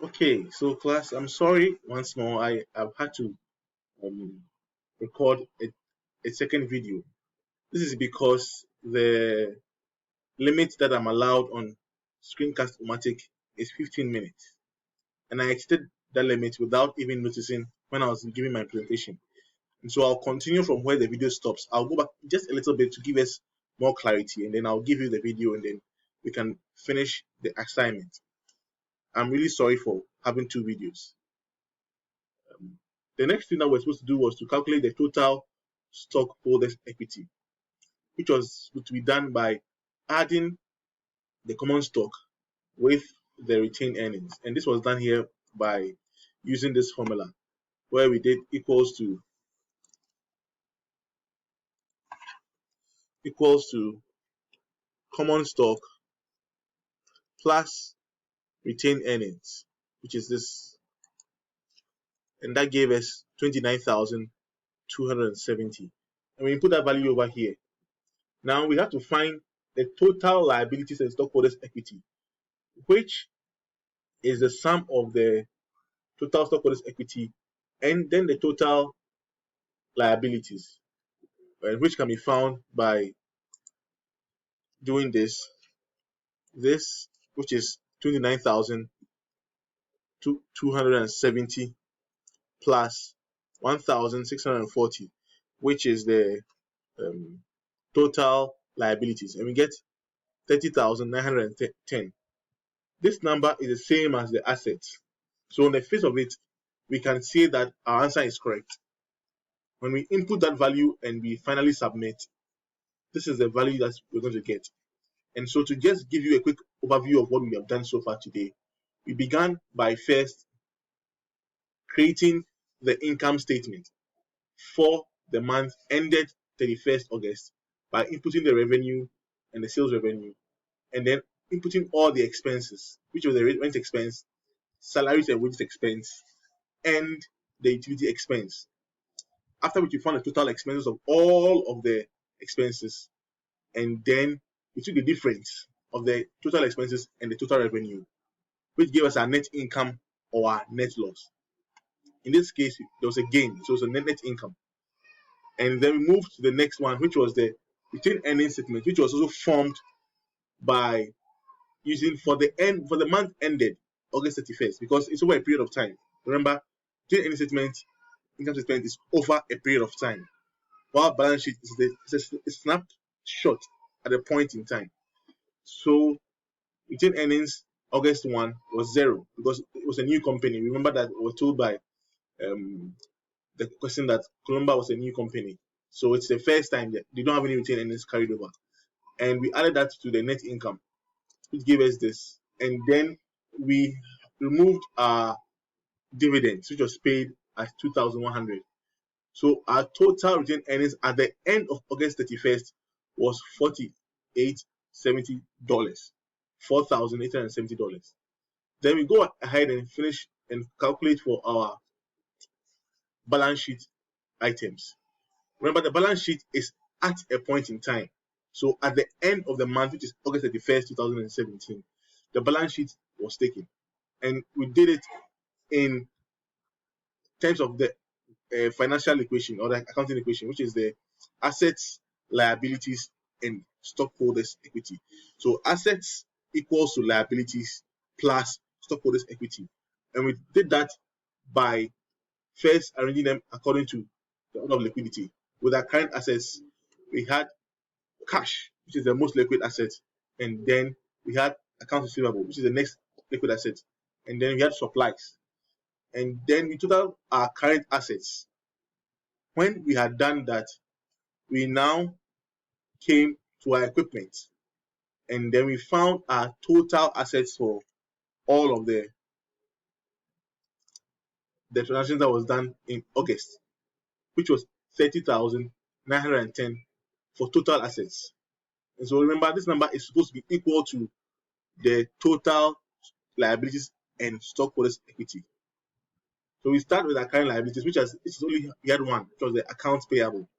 Okay, so class, I'm sorry once more. I've had to um, record a second video. This is because the limit that I'm allowed on Screencast-O-Matic is 15 minutes, and I exceeded that limit without even noticing when I was giving my presentation. And so I'll continue from where the video stops. I'll go back just a little bit to give us more clarity, and then I'll give you the video, and then we can finish the assignment. I'm really sorry for having two videos. The next thing that we're supposed to do was to calculate the total stockholders' equity, which was to be done by adding the common stock with the retained earnings. And this was done here by using this formula where we did equals to common stock plus retained earnings, which is this, and that gave us 29,270. And we put that value over here. Now we have to find the total liabilities and stockholders' equity, which is the sum of the total stockholders' equity and then the total liabilities, which can be found by doing this, which is 29,270 plus 1,640, which is the total liabilities, and we get 30,910. This number is the same as the assets. So on the face of it, we can say that our answer is correct. When we input that value and we finally submit, this is the value that we're going to get. And so to just give you a quick overview of what we have done so far today, we began by first creating the income statement for the month ended 31st August by inputting the revenue and the sales revenue, and then inputting all the expenses, which was the rent expense, salaries and wages expense, and the utility expense. After which we found the total expenses of all of the expenses, and then we took the difference of the total expenses and the total revenue, which gave us our net income or our net loss. In this case, there was a gain, so it was a net income. And then we moved to the next one, which was the retained earnings statement, which was also formed by using for the month ended August 31st, because it's over a period of time. Remember, retained earnings statement, income statement is over a period of time, while balance sheet is a snapshot at a point in time. So retained earnings August 1 was zero because it was a new company. Remember that we were told by the question that Columba was a new company. So it's the first time that they don't have any retained earnings carried over. And we added that to the net income, which gave us this. And then we removed our dividends, which was paid at 2,100. So our total retained earnings at the end of August 31st was $4,870. $4,870. Then we go ahead and finish and calculate for our balance sheet items. Remember, the balance sheet is at a point in time. So at the end of the month, which is August 31st, 2017, the balance sheet was taken. And we did it in terms of the financial equation or the accounting equation, which is the assets, liabilities, and stockholders' equity. So assets equals to liabilities plus stockholders' equity. And we did that by first arranging them according to the order of liquidity. With our current assets, we had cash, which is the most liquid asset, and then we had accounts receivable, which is the next liquid asset, and then we had supplies, and then we total our current assets. When we had done that, we now came to our equipment, and then we found our total assets for all of the transactions that was done in August, which was 30,910 for total assets. And so remember, this number is supposed to be equal to the total liabilities and stockholders' equity. So we start with our current liabilities, which is only we had one, which was the accounts payable,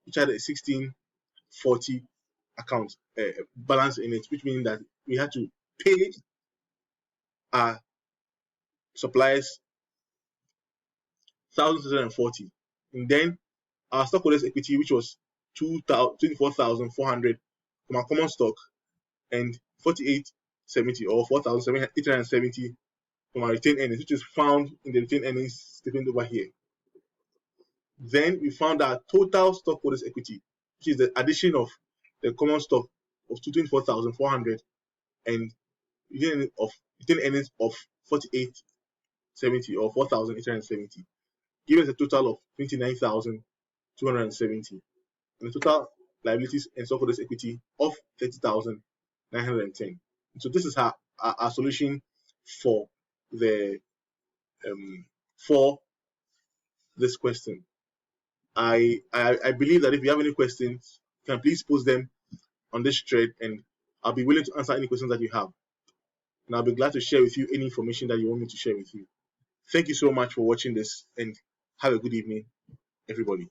which had a 1640 account balance in it, which means that we had to pay our suppliers 1,640, and then our stockholders' equity, which was 24,400 from our common stock, and 4,870 or 4,870 from our retained earnings, which is found in the retained earnings statement over here. Then we found our total stockholders' equity, which is the addition of the common stock of 24,400 and retained earnings of 4,870 or 4,870, give us a total of 29,270, and the total liabilities and stockholders' equity of 30,910. So this is our solution for the for this question. I believe that if you have any questions, you can please post them on this thread, and I'll be willing to answer any questions that you have. And I'll be glad to share with you any information that you want me to share with you. Thank you so much for watching this, and have a good evening, everybody.